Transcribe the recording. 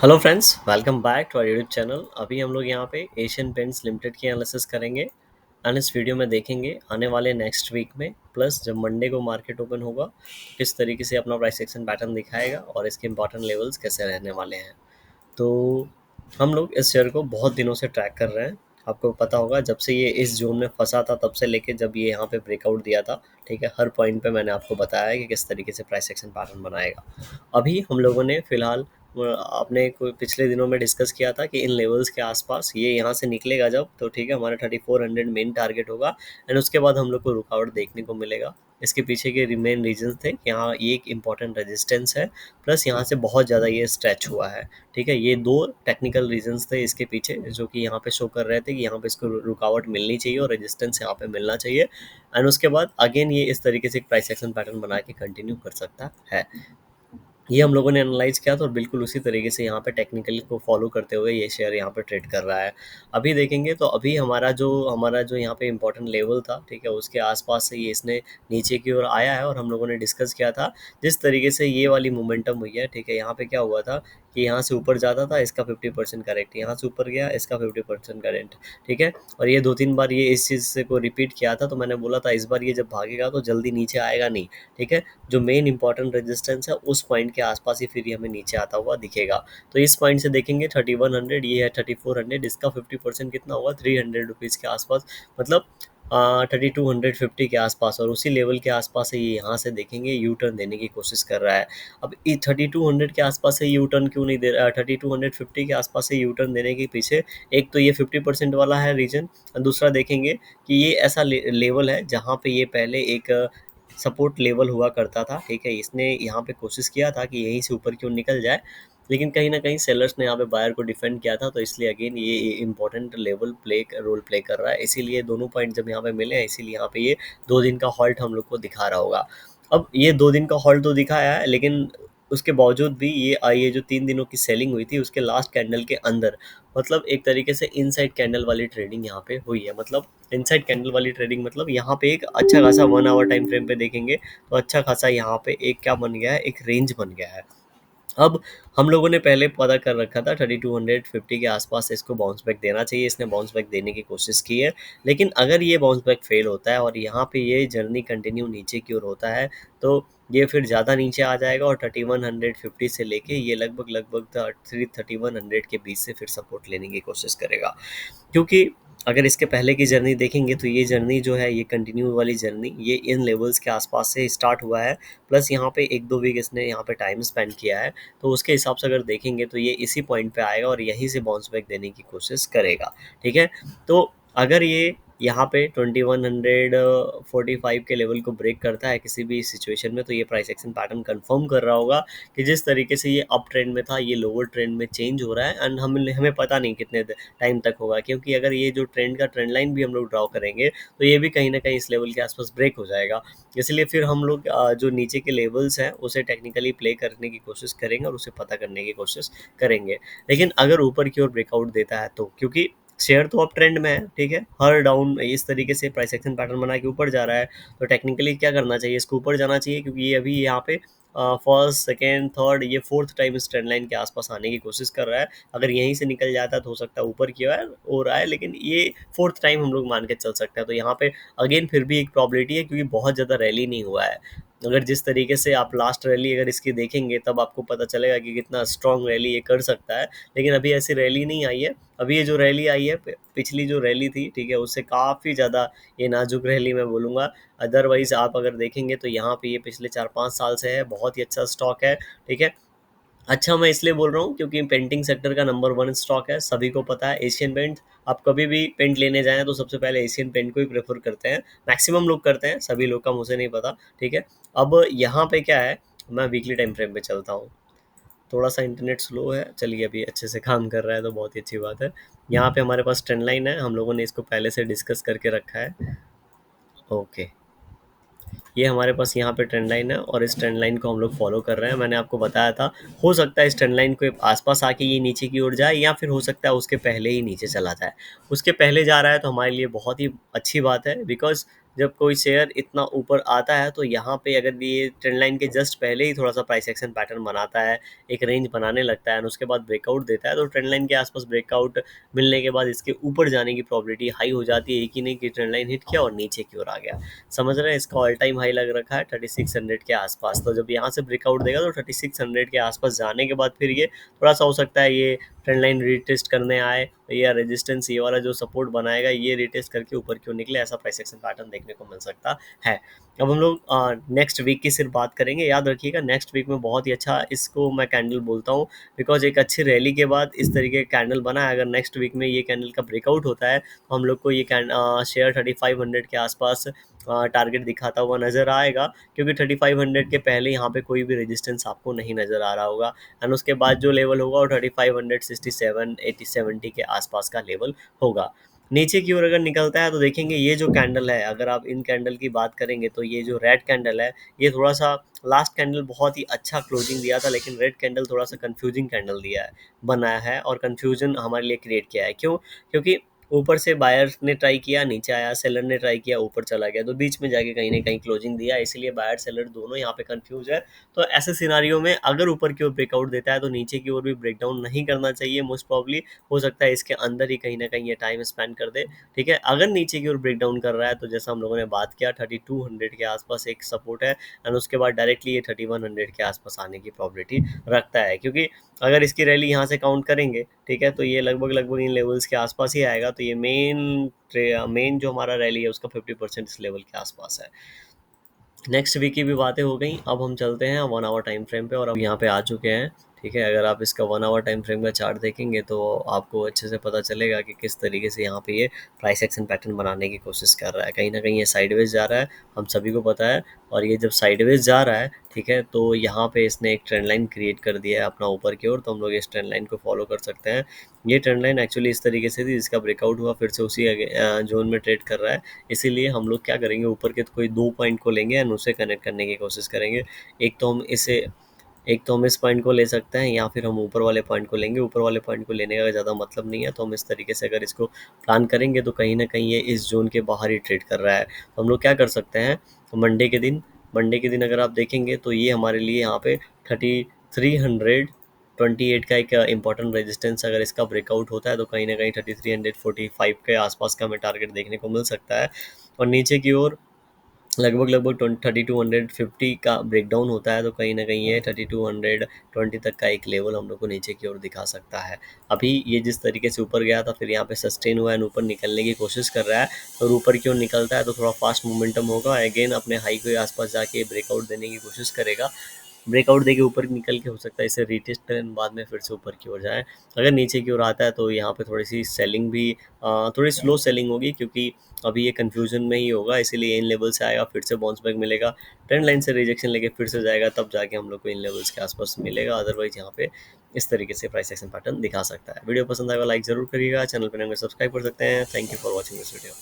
Hello friends, welcome back to our YouTube channel. अभी हम लोग यहाँ पे एशियन पेंट्स लिमिटेड की एनालिसिस करेंगे एंड इस वीडियो में देखेंगे आने वाले नेक्स्ट वीक में प्लस जब मंडे को मार्केट ओपन होगा तो किस तरीके से अपना प्राइस एक्शन पैटर्न दिखाएगा और इसके इंपॉर्टेंट लेवल्स कैसे रहने वाले हैं। तो हम लोग इस शेयर को बहुत दिनों से ट्रैक कर रहे हैं। आपको पता होगा जब से ये इस जोन में फंसा था तब से लेके जब ये यहाँ पे ब्रेकआउट दिया था, ठीक है, हर पॉइंट पे मैंने आपको बताया है कि किस तरीके से प्राइस एक्शन पैटर्न बनाएगा। अभी हम लोगों ने फिलहाल आपने कोई पिछले दिनों में डिस्कस किया था कि इन लेवल्स के आसपास ये यहाँ से निकलेगा जब तो ठीक है, हमारा 3400 मेन टारगेट होगा एंड उसके बाद हम लोग को रुकावट देखने को मिलेगा। इसके पीछे के मेन रीजंस थे कि यहाँ ये एक इंपॉर्टेंट रेजिस्टेंस है, प्लस यहाँ से बहुत ज़्यादा ये स्ट्रेच हुआ है। ठीक है, ये दो टेक्निकल रीजंस थे इसके पीछे जो कि यहाँ पे शो कर रहे थे कि यहाँ पे इसको रुकावट मिलनी चाहिए और रेजिस्टेंस यहाँ पे मिलना चाहिए एंड उसके बाद अगेन ये इस तरीके से एक प्राइस एक्शन पैटर्न बना के कंटिन्यू कर सकता है। ये हम लोगों ने एनालाइज किया था और बिल्कुल उसी तरीके से यहाँ पे टेक्निकल को फॉलो करते हुए ये शेयर यहाँ पे ट्रेड कर रहा है। अभी देखेंगे तो अभी हमारा जो यहाँ पे इम्पोर्टेंट लेवल था, ठीक है, उसके आसपास से ये इसने नीचे की ओर आया है और हम लोगों ने डिस्कस किया था जिस तरीके से ये वाली मोमेंटम हुई है। ठीक है, यहाँ पे क्या हुआ था कि यहाँ से ऊपर जाता था इसका 50% करेक्ट, यहाँ से ऊपर गया इसका 50% करेक्ट। ठीक है, और ये 2-3 बार ये इस चीज़ से को रिपीट किया था, तो मैंने बोला था इस बार ये जब भागेगा तो जल्दी नीचे आएगा नहीं। ठीक है, जो मेन इंपॉर्टेंट रेजिस्टेंस है उस पॉइंट के आसपास ही फिर ये हमें नीचे आता हुआ दिखेगा। तो इस पॉइंट से देखेंगे 3100, ये है 3400, इसका 50% कितना होगा 300 रुपीज़ के आसपास, मतलब 3250 के आसपास, और उसी लेवल के आसपास से ये यहाँ से देखेंगे यू टर्न देने की कोशिश कर रहा है। अब ये 3200 के आसपास से यू टर्न क्यों नहीं दे रहा, 3250 के आसपास से यू टर्न देने के पीछे एक तो ये 50% वाला है रीजन, दूसरा देखेंगे कि ये ऐसा लेवल है जहाँ पे ये पहले एक सपोर्ट लेवल हुआ करता था। ठीक है, इसने यहाँ पे कोशिश किया था कि यहीं से ऊपर क्यों निकल जाए, लेकिन कहीं ना कहीं सेलर्स ने यहाँ पे बायर को डिफेंड किया था, तो इसलिए अगेन ये इंपॉर्टेंट लेवल रोल प्ले कर रहा है। इसीलिए दोनों पॉइंट जब यहाँ पे मिले हैं, इसीलिए यहाँ पे ये 2 दिन का हॉल्ट हम लोग को दिखा रहा होगा। अब ये 2 दिन का हॉल्ट तो दिखाया है, लेकिन उसके बावजूद भी ये जो 3 दिनों की सेलिंग हुई थी उसके लास्ट कैंडल के अंदर, मतलब एक तरीके से इनसाइड कैंडल वाली ट्रेडिंग यहाँ पे हुई है। मतलब इनसाइड कैंडल वाली ट्रेडिंग मतलब यहाँ पे एक अच्छा खासा 1 आवर टाइम फ्रेम पे देखेंगे तो अच्छा खासा यहाँ पे एक क्या बन गया है, एक रेंज बन गया है। अब हम लोगों ने पहले पता कर रखा था 3250 के आसपास इसको बाउंस बैक देना चाहिए, इसने बाउंस बैक देने की कोशिश की है, लेकिन अगर ये बाउंस बैक फेल होता है और यहाँ पे ये जर्नी कंटिन्यू नीचे की ओर होता है तो ये फिर ज़्यादा नीचे आ जाएगा और 3150 से लेके ये लगभग लगभग 3100 के बीच से फिर सपोर्ट लेने की कोशिश करेगा। क्योंकि अगर इसके पहले की जर्नी देखेंगे तो ये जर्नी जो है, ये कंटिन्यू वाली जर्नी, ये इन लेवल्स के आसपास से स्टार्ट हुआ है, प्लस यहाँ पे 1-2 वीक इसने यहाँ पे टाइम स्पेंड किया है, तो उसके हिसाब से अगर देखेंगे तो ये इसी पॉइंट पे आएगा और यहीं से बाउंस बैक देने की कोशिश करेगा। ठीक है, तो अगर ये यहाँ पे 2145 के लेवल को ब्रेक करता है किसी भी सिचुएशन में, तो ये प्राइस एक्शन पैटर्न कंफर्म कर रहा होगा कि जिस तरीके से ये अप ट्रेंड में था ये लोअर ट्रेंड में चेंज हो रहा है एंड हमें पता नहीं कितने टाइम तक होगा, क्योंकि अगर ये जो ट्रेंड का ट्रेंड लाइन भी हम लोग ड्रॉ करेंगे तो ये भी कहीं ना कहीं इस लेवल के आसपास ब्रेक हो जाएगा। इसलिए फिर हम लोग जो नीचे के लेवल्स हैं उसे टेक्निकली प्ले करने की कोशिश करेंगे और उसे पता करने की कोशिश करेंगे। लेकिन अगर ऊपर की ओर ब्रेकआउट देता है तो, क्योंकि शेयर तो अप ट्रेंड में है, ठीक है, हर डाउन इस तरीके से प्राइस एक्शन पैटर्न बना के ऊपर जा रहा है, तो टेक्निकली क्या करना चाहिए, इसको ऊपर जाना चाहिए, क्योंकि ये अभी यहाँ पे फर्स्ट सेकेंड थर्ड ये फोर्थ टाइम इस ट्रेंड लाइन के आसपास आने की कोशिश कर रहा है। अगर यहीं से निकल जाता है तो हो सकता है ऊपर की ओर हो रहा है, लेकिन ये फोर्थ टाइम हम लोग मान के चल सकते हैं। तो यहाँ पे अगेन फिर भी एक प्रॉबिलिटी है, क्योंकि बहुत ज़्यादा रैली नहीं हुआ है। अगर जिस तरीके से आप लास्ट रैली अगर इसकी देखेंगे तब आपको पता चलेगा कि कितना स्ट्रॉन्ग रैली ये कर सकता है, लेकिन अभी ऐसी रैली नहीं आई है। अभी ये जो रैली आई है, पिछली जो रैली थी, ठीक है, उससे काफ़ी ज़्यादा ये नाजुक रैली मैं बोलूँगा। अदरवाइज़ आप अगर देखेंगे तो यहाँ पे ये पिछले 4-5 साल से है, बहुत ही अच्छा स्टॉक है। ठीक है, अच्छा मैं इसलिए बोल रहा हूँ क्योंकि पेंटिंग सेक्टर का नंबर 1 स्टॉक है, सभी को पता है एशियन पेंट। आप कभी भी पेंट लेने जाएँ तो सबसे पहले एशियन पेंट को ही प्रेफ़र करते हैं, मैक्सिमम लोग करते हैं, सभी लोग का मुझे नहीं पता। ठीक है, अब यहाँ पे क्या है, मैं वीकली टाइम फ्रेम पे चलता हूँ। थोड़ा-सा इंटरनेट स्लो है, चलिए अभी अच्छे से काम कर रहा है तो बहुत ही अच्छी बात है। यहाँ पे हमारे पास ट्रेंड लाइन है, हम लोगों ने इसको पहले से डिस्कस करके रखा है। ओके, ये हमारे पास यहाँ पे ट्रेंड लाइन है और इस ट्रेंड लाइन को हम लोग फॉलो कर रहे हैं। मैंने आपको बताया था, हो सकता है इस ट्रेंड लाइन के आसपास आके ये नीचे की ओर जाए, या फिर हो सकता है उसके पहले ही नीचे चला जाए। उसके पहले जा रहा है तो हमारे लिए बहुत ही अच्छी बात है, बिकॉज़ जब कोई शेयर इतना ऊपर आता है तो यहाँ पे अगर ये ट्रेंड लाइन के जस्ट पहले ही थोड़ा सा प्राइस एक्शन पैटर्न बनाता है, एक रेंज बनाने लगता है और उसके बाद ब्रेकआउट देता है, तो ट्रेंड लाइन के आसपास ब्रेकआउट मिलने के बाद इसके ऊपर जाने की प्रोबेबिलिटी हाई हो जाती है। एक ही नहीं कि ट्रेंड लाइन हिट किया और नीचे की ओर आ गया, समझ रहे हैं। इसका ऑल टाइम हाई लग रखा है 3600 के आसपास, तो जब यहाँ से ब्रेकआउट देगा तो 3600 के आसपास जाने के बाद फिर ये थोड़ा सा हो सकता है ये ट्रेंड लाइन रीटेस्ट करने आए या रेजिस्टेंस ये वाला जो सपोर्ट बनाएगा ये रीटेस्ट करके ऊपर क्यों निकले, ऐसा प्राइस एक्शन पैटर्न देखने को मिल सकता है। अब हम लोग नेक्स्ट वीक की सिर्फ बात करेंगे। याद रखिएगा नेक्स्ट वीक में बहुत ही अच्छा इसको मैं कैंडल बोलता हूँ, बिकॉज एक अच्छी रैली के बाद इस तरीके का कैंडल बना है। अगर नेक्स्ट वीक में ये कैंडल का ब्रेकआउट होता है तो हम लोग को ये शेयर 3500 के आसपास टारगेट दिखाता हुआ नज़र आएगा, क्योंकि 3500 के पहले यहाँ पे कोई भी रेजिस्टेंस आपको नहीं नज़र आ रहा होगा। एंड उसके बाद जो लेवल होगा वो 3567 80 70 के आसपास का लेवल होगा। नीचे की ओर अगर निकलता है तो देखेंगे ये जो कैंडल है, अगर आप इन कैंडल की बात करेंगे तो ये जो रेड कैंडल है ये थोड़ा सा, लास्ट कैंडल बहुत ही अच्छा क्लोजिंग दिया था, लेकिन रेड कैंडल थोड़ा सा कंफ्यूजिंग कैंडल दिया है, बनाया है और कंफ्यूजन हमारे लिए क्रिएट किया है। क्यों? क्योंकि ऊपर से बायर ने ट्राई किया नीचे आया, सेलर ने ट्राई किया ऊपर चला गया, तो बीच में जाके कहीं ना कहीं क्लोजिंग दिया, इसलिए बायर सेलर दोनों यहाँ पे कंफ्यूज है। तो ऐसे सिनारियों में अगर ऊपर की ओर ब्रेकआउट देता है तो नीचे की ओर भी ब्रेकडाउन नहीं करना चाहिए, मोस्ट प्रॉब्ली हो सकता है इसके अंदर ही कहीं ना कहीं ये टाइम स्पेंड कर दे। ठीक है, अगर नीचे की ओर ब्रेकडाउन कर रहा है तो जैसा हम लोगों ने बात किया 3200 के आसपास एक सपोर्ट है, एंड उसके बाद डायरेक्टली ये 3100 के आसपास आने की प्रॉबिलिटी रखता है। क्योंकि अगर इसकी रैली यहाँ से काउंट करेंगे, ठीक है, तो ये लगभग लगभग इन लेवल्स के आसपास ही आएगा, तो ये मेन जो हमारा रैली है उसका 50% इस लेवल के आसपास है। नेक्स्ट वीक की भी बातें हो गई, अब हम चलते हैं 1 आवर टाइम फ्रेम पे, और अब यहाँ पे आ चुके हैं। ठीक है, अगर आप इसका 1 आवर टाइम फ्रेम का चार्ट देखेंगे तो आपको अच्छे से पता चलेगा कि किस तरीके से यहाँ पे ये प्राइस एक्शन पैटर्न बनाने की कोशिश कर रहा है। कहीं ना कहीं ये साइडवेज जा रहा है, हम सभी को पता है, और ये जब साइडवेज जा रहा है, ठीक है, तो यहाँ पे इसने एक ट्रेंड लाइन क्रिएट कर दिया है अपना ऊपर की ओर, तो हम लोग इस ट्रेंड लाइन को फॉलो कर सकते हैं। ये ट्रेंड लाइन एक्चुअली इस तरीके से थी, जिसका ब्रेकआउट हुआ फिर से उसी जोन में ट्रेड कर रहा है, इसीलिए हम लोग क्या करेंगे, ऊपर के तो कोई 2 पॉइंट को लेंगे एंड उसे कनेक्ट करने की कोशिश करेंगे। एक तो हम इस पॉइंट को ले सकते हैं, या फिर हम ऊपर वाले पॉइंट को लेंगे। ऊपर वाले पॉइंट को लेने का ज़्यादा मतलब नहीं है, तो हम इस तरीके से अगर इसको प्लान करेंगे तो कहीं ना कहीं ये इस जोन के बाहर ही ट्रेड कर रहा है। तो हम लोग क्या कर सकते हैं, मंडे के दिन अगर आप देखेंगे तो ये हमारे लिए यहाँ पे 3328 का एक इंपॉर्टेंट रेजिस्टेंस, अगर इसका ब्रेकआउट होता है तो कहीं ना कहीं 3345 के आसपास का हमें टारगेट देखने को मिल सकता है। और नीचे की ओर लगभग लगभग 3250 का ब्रेकडाउन होता है, तो कहीं ना कहीं ये 3220 तक का एक लेवल हम लोग को नीचे की ओर दिखा सकता है। अभी ये जिस तरीके से ऊपर गया था फिर यहाँ पे सस्टेन हुआ है, ऊपर निकलने की कोशिश कर रहा है, और ऊपर की ओर निकलता है तो थोड़ा फास्ट मोमेंटम होगा, अगेन अपने हाई के आसपास जाके ब्रेकआउट देने की कोशिश करेगा। ब्रेकआउट देके ऊपर निकल के हो सकता है इसे रीटेस्ट करें, बाद में फिर से ऊपर की ओर जाए। अगर नीचे की ओर आता है तो यहाँ पे थोड़ी सी सेलिंग भी, थोड़ी स्लो सेलिंग होगी, क्योंकि अभी ये कन्फ्यूजन में ही होगा, इसीलिए इन लेवल से आएगा फिर से बाउंस बैक मिलेगा, ट्रेंड लाइन से रिजेक्शन लेके फिर से जाएगा, तब जाके हम लोग को इन लेवल्स के आसपास मिलेगा। अदरवाइज यहाँ पे इस तरीके से प्राइस एक्शन पैटर्न दिखा सकता है। वीडियो पसंद आएगा लाइक जरूर करिएगा, चैनल पर नए सब्सक्राइब कर सकते हैं। Thank you for watching this video.